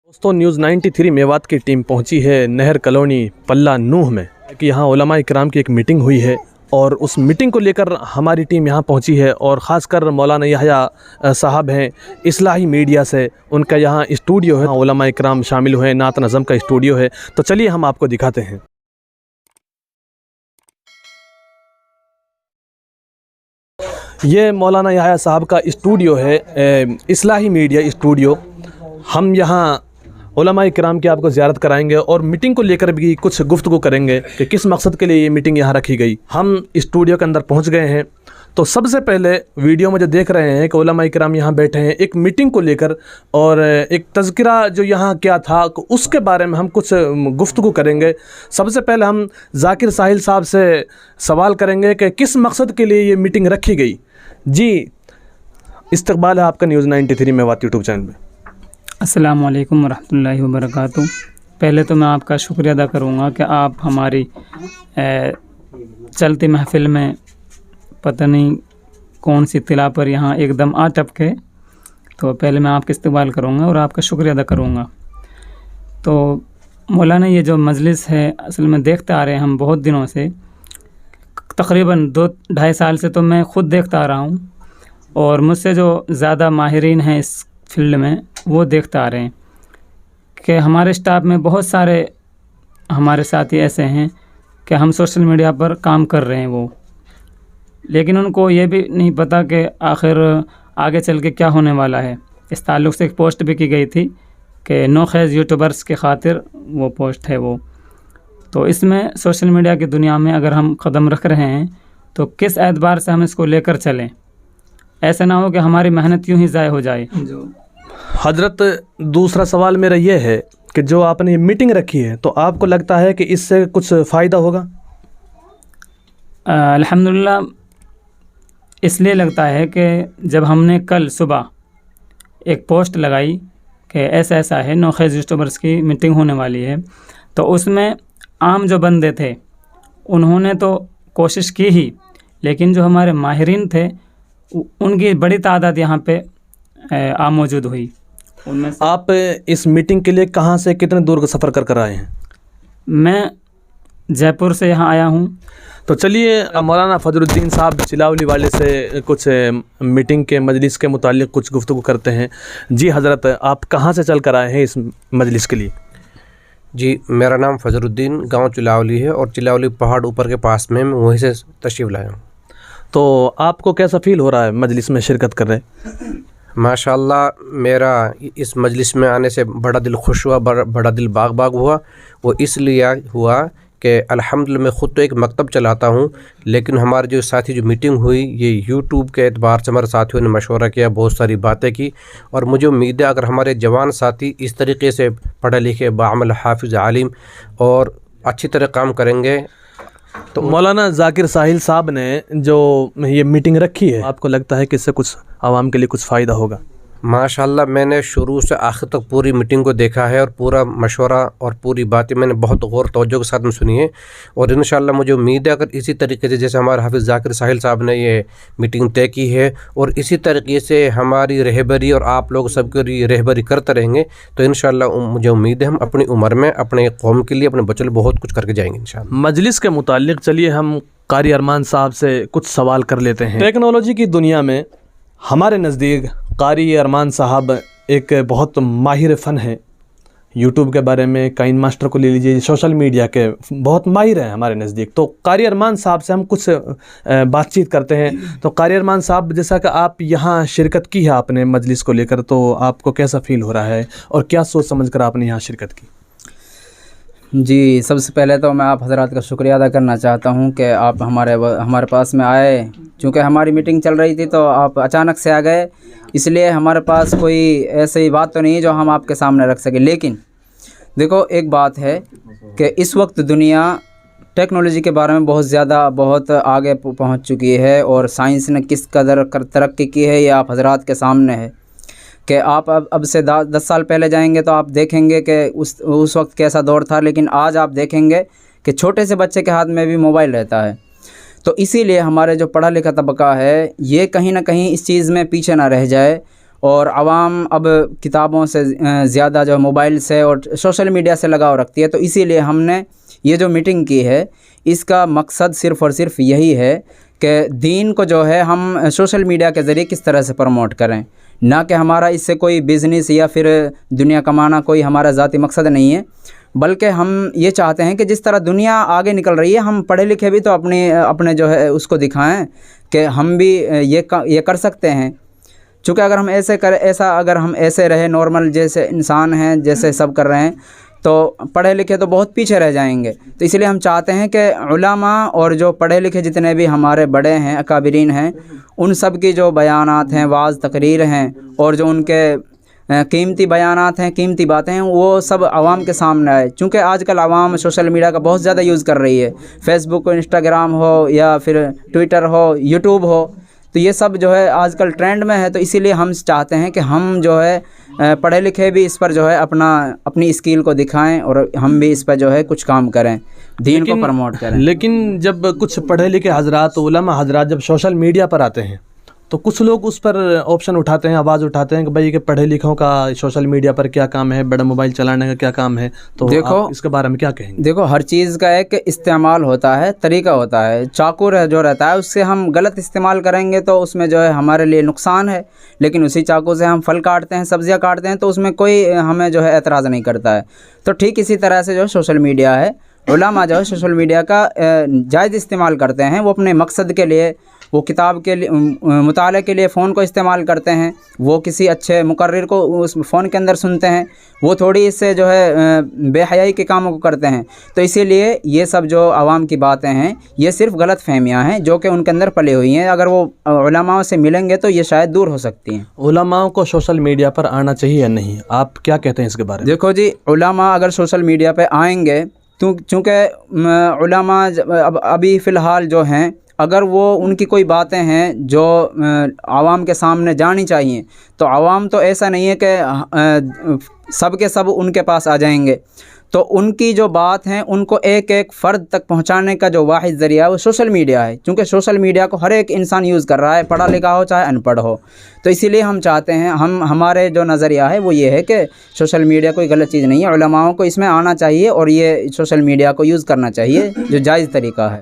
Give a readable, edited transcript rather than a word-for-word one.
दोस्तों न्यूज़ 93 मेवात की टीम पहुंची है नहर कॉलोनी पल्ला नूह में कि यहाँ उलमा इकराम की एक मीटिंग हुई है और उस मीटिंग को लेकर हमारी टीम यहाँ पहुंची है और ख़ासकर मौलाना यहया साहब हैं इस्लाही मीडिया से, उनका यहाँ स्टूडियो है, उलमा इकराम शामिल हुए, नात नज़म का स्टूडियो है। तो चलिए हम आपको दिखाते हैं। ये मौलाना यहया साहब का स्टूडियो है, इस्लाही मीडिया स्टूडियो। हम यहाँ उलमा इकराम की आपको ज़ियारत कराएंगे और मीटिंग को लेकर भी कुछ गुफ्तगू करेंगे कि किस मकसद के लिए ये मीटिंग यहाँ रखी गई। हम स्टूडियो के अंदर पहुँच गए हैं। तो सबसे पहले वीडियो में जो देख रहे हैं कि उलमा इकराम यहाँ बैठे हैं एक मीटिंग को लेकर और एक तज़किरा जो यहाँ क्या था उसके बारे में हम कुछ गुफ्तगू करेंगे। सबसे पहले हम ज़ाकिर साहिल साहब से सवाल करेंगे कि किस मकसद के लिए ये मीटिंग रखी गई। जी, इस्तकबाल है आपका न्यूज़ 93 मेवात यूट्यूब चैनल में। अस्सलामु अलैकुम वरहमतुल्लाहि वबरकातुहू। पहले तो मैं आपका शुक्रिया अदा करूँगा कि आप हमारी चलती महफ़िल में पता नहीं कौन सी इत्तिला पर यहाँ एकदम आ टपके, तो पहले मैं आपका इस्तकबाल करूँगा और आपका शुक्रिया अदा करूँगा। तो मौलाना ये जो मजलिस है असल में देखते आ रहे हैं हम बहुत दिनों से, तकरीबन 2-2.5 साल से तो मैं ख़ुद देखता आ रहा हूँ और मुझसे जो ज़्यादा माहिरीन हैं इस फील्ड में वो देखते आ रहे हैं कि हमारे स्टाफ में बहुत सारे हमारे साथी ऐसे हैं कि हम सोशल मीडिया पर काम कर रहे हैं वो, लेकिन उनको ये भी नहीं पता कि आखिर आगे चल के क्या होने वाला है। इस ताल्लुक़ से एक पोस्ट भी की गई थी कि नौखेज़ यूट्यूबर्स के खातिर वो पोस्ट है वो। तो इसमें सोशल मीडिया की दुनिया में अगर हम कदम रख रहे हैं तो किस एतबार से हम इसको लेकर चलें, ऐसा ना हो कि हमारी मेहनत यूं ही ज़ाय हो जाए। हजरत, दूसरा सवाल मेरा ये है कि जो आपने ये मीटिंग रखी है तो आपको लगता है कि इससे कुछ फ़ायदा होगा? अल्हम्दुलिल्लाह इसलिए लगता है कि जब हमने कल सुबह एक पोस्ट लगाई कि ऐसा ऐसा है नौखेज़ यूट्यूबर्स की मीटिंग होने वाली है, तो उसमें आम जो बंदे थे उन्होंने तो कोशिश की ही, लेकिन जो हमारे माहिरीन थे उनकी बड़ी तादाद यहाँ पे मौजूद हुई। उनमें आप इस मीटिंग के लिए कहाँ से कितने दूर का सफ़र कर कर आए हैं? मैं जयपुर से यहाँ आया हूँ। तो चलिए मौलाना फजरुद्दीन साहब चिलावली वाले से कुछ मीटिंग के मजलिस के मुतालिक कुछ गुफ्तगू करते हैं। जी हज़रत, आप कहाँ से चल कर आए हैं इस मजलिस के लिए? जी, मेरा नाम फजरुद्दीन, गांव चिलावली है और चिलावली पहाड़ ऊपर के पास में, मैं वहीं से तशरीफ़ लाया हूँ। तो आपको कैसा फ़ील हो रहा है मजलिस में शिरकत कर रहे? माशाअल्लाह, मेरा इस मजलिस में आने से बड़ा दिल खुश हुआ, बड़ा दिल बाग बाग हुआ। वो इसलिए हुआ कि अल्हम्दुलिल्लाह मैं ख़ुद तो एक मकतब चलाता हूँ, लेकिन हमारे जो साथी जो मीटिंग हुई ये यूट्यूब के एतबार से हमारे साथियों ने मशवरा किया, बहुत सारी बातें की और मुझे उम्मीद है अगर हमारे जवान साथी इस तरीके से पढ़े लिखे बाअमल हाफिज़ आलिम और अच्छी तरह काम करेंगे तो मौलाना ज़ाकिर साहिल साहब ने जो ये मीटिंग रखी है, आपको लगता है कि इससे कुछ आवाम के लिए कुछ फ़ायदा होगा? माशाअल्लाह, मैंने शुरू से आखिर तक पूरी मीटिंग को देखा है और पूरा मशवरा और पूरी बातें मैंने बहुत गौर तवज्जो के साथ में सुनी है और इंशाअल्लाह मुझे उम्मीद है अगर इसी तरीके से जैसे हमारे हाफिज़ ज़ाकिर साहिल साहब ने ये मीटिंग तय की है और इसी तरीके से हमारी रहबरी और आप लोग सबकी रहबरी करते रहेंगे तो इंशाअल्लाह मुझे उम्मीद है हम अपनी उम्र में अपने कौम के लिए, अपने बच्चों के लिए बहुत कुछ करके जाएंगे इंशाअल्लाह। मजलिस के मुतालिक चलिए हम कारी अरमान साहब से कुछ सवाल कर लेते हैं। टेक्नोलॉजी की दुनिया में हमारे नज़दीक कारी अरमान साहब एक बहुत माहिर फ़न है। यूट्यूब के बारे में काइन मास्टर को ले लीजिए, सोशल मीडिया के बहुत माहिर हैं हमारे नज़दीक। तो कारी अरमान साहब से हम कुछ बातचीत करते हैं। तो कारी अरमान साहब, जैसा कि आप यहाँ शिरकत की है आपने मजलिस को लेकर, तो आपको कैसा फ़ील हो रहा है और क्या सोच समझ कर आपने यहाँ शिरकत की? जी, सबसे पहले तो मैं आप हज़रात का शुक्रिया अदा करना चाहता हूं कि आप हमारे पास में आए। चूँकि हमारी मीटिंग चल रही थी तो आप अचानक से आ गए, इसलिए हमारे पास कोई ऐसी बात तो नहीं है जो हम आपके सामने रख सकें। लेकिन देखो, एक बात है कि इस वक्त दुनिया टेक्नोलॉजी के बारे में बहुत आगे पहुंच चुकी है और साइंस ने किस कदर तरक्की की है ये आप हज़रात के सामने है कि आप अब से 10 साल पहले जाएंगे तो आप देखेंगे कि उस वक्त कैसा दौर था, लेकिन आज आप देखेंगे कि छोटे से बच्चे के हाथ में भी मोबाइल रहता है। तो इसीलिए हमारे जो पढ़ा लिखा तबका है ये कहीं ना कहीं इस चीज़ में पीछे ना रह जाए اور عوام اب کتابوں سے زیادہ جو موبائل سے اور سوشل میڈیا سے لگاؤ رکھتی ہے، تو اسی لیے ہم نے یہ جو میٹنگ کی ہے اس کا مقصد صرف اور صرف یہی ہے کہ دین کو جو ہے ہم سوشل میڈیا کے ذریعے کس طرح سے پروموٹ کریں، نہ کہ ہمارا اس سے کوئی بزنس یا پھر دنیا کمانا کوئی ہمارا ذاتی مقصد نہیں ہے، بلکہ ہم یہ چاہتے ہیں کہ جس طرح دنیا آگے نکل رہی ہے ہم پڑھے لکھے بھی تو اپنے جو ہے اس کو دکھائیں کہ ہم بھی یہ کر سکتے ہیں۔ چونکہ اگر ہم اگر ہم ایسے رہے نارمل جیسے انسان ہیں جیسے سب کر رہے ہیں تو پڑھے لکھے تو بہت پیچھے رہ جائیں گے، تو اس لیے ہم چاہتے ہیں کہ علماء اور جو پڑھے لکھے جتنے بھی ہمارے بڑے ہیں اکابرین ہیں ان سب کی جو بیانات ہیں، وعظ تقریر ہیں اور جو ان کے قیمتی بیانات ہیں، قیمتی باتیں ہیں، وہ سب عوام کے سامنے آئے۔ چونکہ آج کل عوام سوشل میڈیا کا بہت زیادہ یوز کر رہی ہے، فیس بک، انسٹاگرام ہو یا پھر ٹویٹر ہو، یوٹیوب ہو، تو یہ سب جو ہے آج کل ٹرینڈ میں ہے، تو اسی لیے ہم چاہتے ہیں کہ ہم جو ہے پڑھے لکھے بھی اس پر جو ہے اپنی اسکل کو دکھائیں اور ہم بھی اس پر جو ہے کچھ کام کریں، دین کو پروموٹ کریں۔ لیکن جب کچھ پڑھے لکھے حضرات، علماء حضرات جب سوشل میڈیا پر آتے ہیں تو کچھ لوگ اس پر آپشن اٹھاتے ہیں، آواز اٹھاتے ہیں کہ بھائی کہ پڑھے لکھوں کا سوشل میڈیا پر کیا کام ہے، بڑا موبائل چلانے کا کیا کام ہے، تو دیکھو آپ اس کے بارے میں کیا کہیں گے؟ دیکھو، ہر چیز کا ایک استعمال ہوتا ہے، طریقہ ہوتا ہے۔ چاقو جو رہتا ہے اس سے ہم غلط استعمال کریں گے تو اس میں جو ہے ہمارے لیے نقصان ہے، لیکن اسی چاقو سے ہم پھل کاٹتے ہیں، سبزیاں کاٹتے ہیں تو اس میں کوئی ہمیں جو ہے اعتراض نہیں کرتا ہے۔ تو ٹھیک اسی طرح سے جو سوشل میڈیا ہے، علماء جو ہے سوشل میڈیا کا جائز استعمال کرتے ہیں، وہ اپنے مقصد کے لیے، وہ کتاب کے لیے، مطالعے کے لیے فون کو استعمال کرتے ہیں، وہ کسی اچھے مقرر کو اس فون کے اندر سنتے ہیں، وہ تھوڑی اس سے جو ہے بے حیائی کے کاموں کو کرتے ہیں۔ تو اسی لیے یہ سب جو عوام کی باتیں ہیں یہ صرف غلط فہمیاں ہیں جو کہ ان کے اندر پلی ہوئی ہیں، اگر وہ علماء سے ملیں گے تو یہ شاید دور ہو سکتی ہیں۔ علماء کو سوشل میڈیا پر آنا چاہیے یا نہیں؟ آپ کیا کہتے ہیں اس کے بارے میں؟ دیکھو جی، علماء اگر سوشل میڈیا پہ آئیں گے، چونکہ علماء ابھی فی الحال جو ہیں، اگر وہ ان کی کوئی باتیں ہیں جو عوام کے سامنے جانی چاہیے، تو عوام تو ایسا نہیں ہے کہ سب کے سب ان کے پاس آ جائیں گے، تو ان کی جو بات ہیں ان کو ایک ایک فرد تک پہنچانے کا جو واحد ذریعہ ہے وہ سوشل میڈیا ہے، کیونکہ سوشل میڈیا کو ہر ایک انسان یوز کر رہا ہے، پڑھا لکھا ہو چاہے ان پڑھ ہو۔ تو اسی لیے ہم چاہتے ہیں، ہمارے جو نظریہ ہے وہ یہ ہے کہ سوشل میڈیا کوئی غلط چیز نہیں ہے، علماءوں کو اس میں آنا چاہیے اور یہ سوشل میڈیا کو یوز کرنا چاہیے جو جائز طریقہ ہے۔